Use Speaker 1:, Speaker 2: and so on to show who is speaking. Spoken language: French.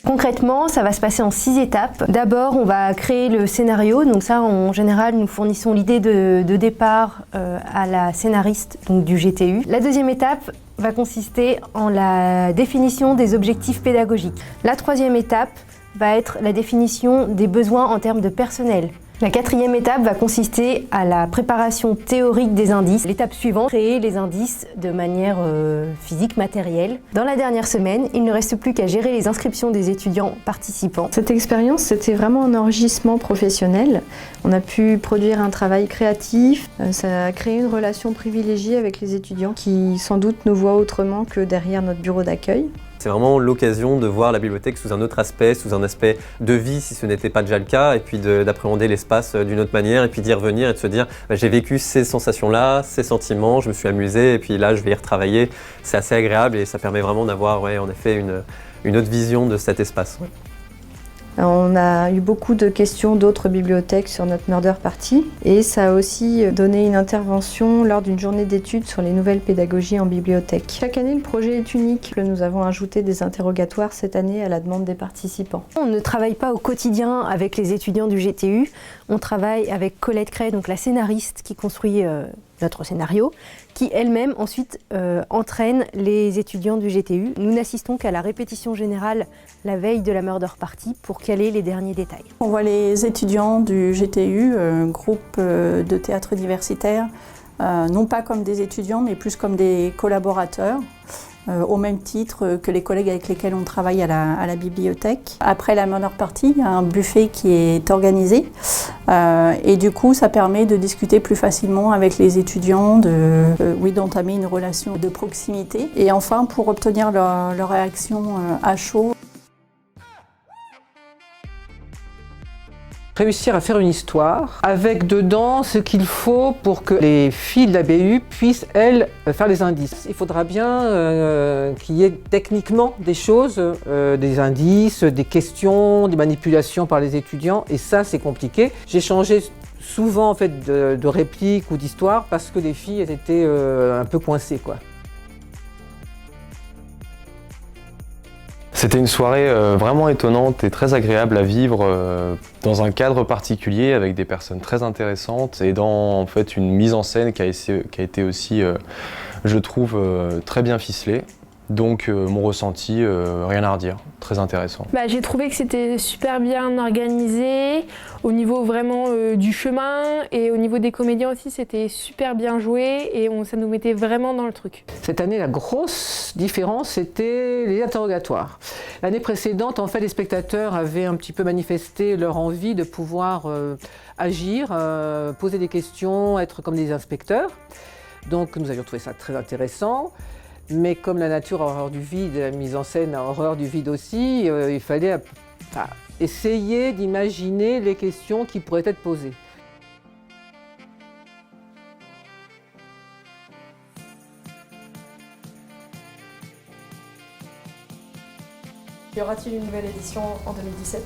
Speaker 1: Concrètement, ça va se passer en 6 étapes. D'abord, on va créer le scénario. Donc ça, en général, nous fournissons l'idée de départ à la scénariste donc du GTU. La deuxième étape va consister en la définition des objectifs pédagogiques. La troisième étape va être la définition des besoins en termes de personnel. La quatrième étape va consister à la préparation théorique des indices. L'étape suivante, créer les indices de manière physique, matérielle. Dans la dernière semaine, il ne reste plus qu'à gérer les inscriptions des étudiants participants.
Speaker 2: Cette expérience, c'était vraiment un enrichissement professionnel. On a pu produire un travail créatif. Ça a créé une relation privilégiée avec les étudiants qui, sans doute, nous voient autrement que derrière notre bureau d'accueil.
Speaker 3: C'est vraiment l'occasion de voir la bibliothèque sous un autre aspect, sous un aspect de vie si ce n'était pas déjà le cas, et puis d'appréhender l'espace d'une autre manière, et puis d'y revenir et de se dire j'ai vécu ces sensations-là, ces sentiments, je me suis amusé, et puis là je vais y retravailler. C'est assez agréable et ça permet vraiment d'avoir en effet une autre vision de cet espace. Ouais.
Speaker 2: On a eu beaucoup de questions d'autres bibliothèques sur notre Murder Party et ça a aussi donné une intervention lors d'une journée d'études sur les nouvelles pédagogies en bibliothèque. Chaque année, le projet est unique. Nous avons ajouté des interrogatoires cette année à la demande des participants.
Speaker 1: On ne travaille pas au quotidien avec les étudiants du GTU. On travaille avec Colette Cray, donc la scénariste qui construit notre scénario, qui elle-même ensuite entraîne les étudiants du GTU. Nous n'assistons qu'à la répétition générale la veille de la Murder Party pour caler les derniers détails.
Speaker 4: On voit les étudiants du GTU, groupe de théâtre diversitaire, non pas comme des étudiants mais plus comme des collaborateurs, au même titre que les collègues avec lesquels on travaille à la bibliothèque. Après la Murder Party, il y a un buffet qui est organisé et du coup ça permet de discuter plus facilement avec les étudiants, d'entamer une relation de proximité et enfin pour obtenir leur réaction à chaud.
Speaker 5: Réussir à faire une histoire avec dedans ce qu'il faut pour que les filles de la BU puissent, elles, faire les indices. Il faudra bien qu'il y ait techniquement des choses, des indices, des questions, des manipulations par les étudiants et ça c'est compliqué. J'ai changé souvent en fait de répliques ou d'histoires parce que les filles elles étaient un peu coincées quoi.
Speaker 6: C'était une soirée vraiment étonnante et très agréable à vivre dans un cadre particulier avec des personnes très intéressantes et dans en fait une mise en scène qui a été aussi, je trouve, très bien ficelée. Donc mon ressenti, rien à redire, très intéressant.
Speaker 7: J'ai trouvé que c'était super bien organisé, au niveau vraiment du chemin et au niveau des comédiens aussi c'était super bien joué et ça nous mettait vraiment dans le truc.
Speaker 5: Cette année la grosse différence c'était les interrogatoires. L'année précédente en fait les spectateurs avaient un petit peu manifesté leur envie de pouvoir agir, poser des questions, être comme des inspecteurs. Donc nous avions trouvé ça très intéressant. Mais comme la nature a horreur du vide, la mise en scène a horreur du vide aussi, il fallait essayer d'imaginer les questions qui pourraient être posées.
Speaker 4: Y aura-t-il une nouvelle édition en 2017 ?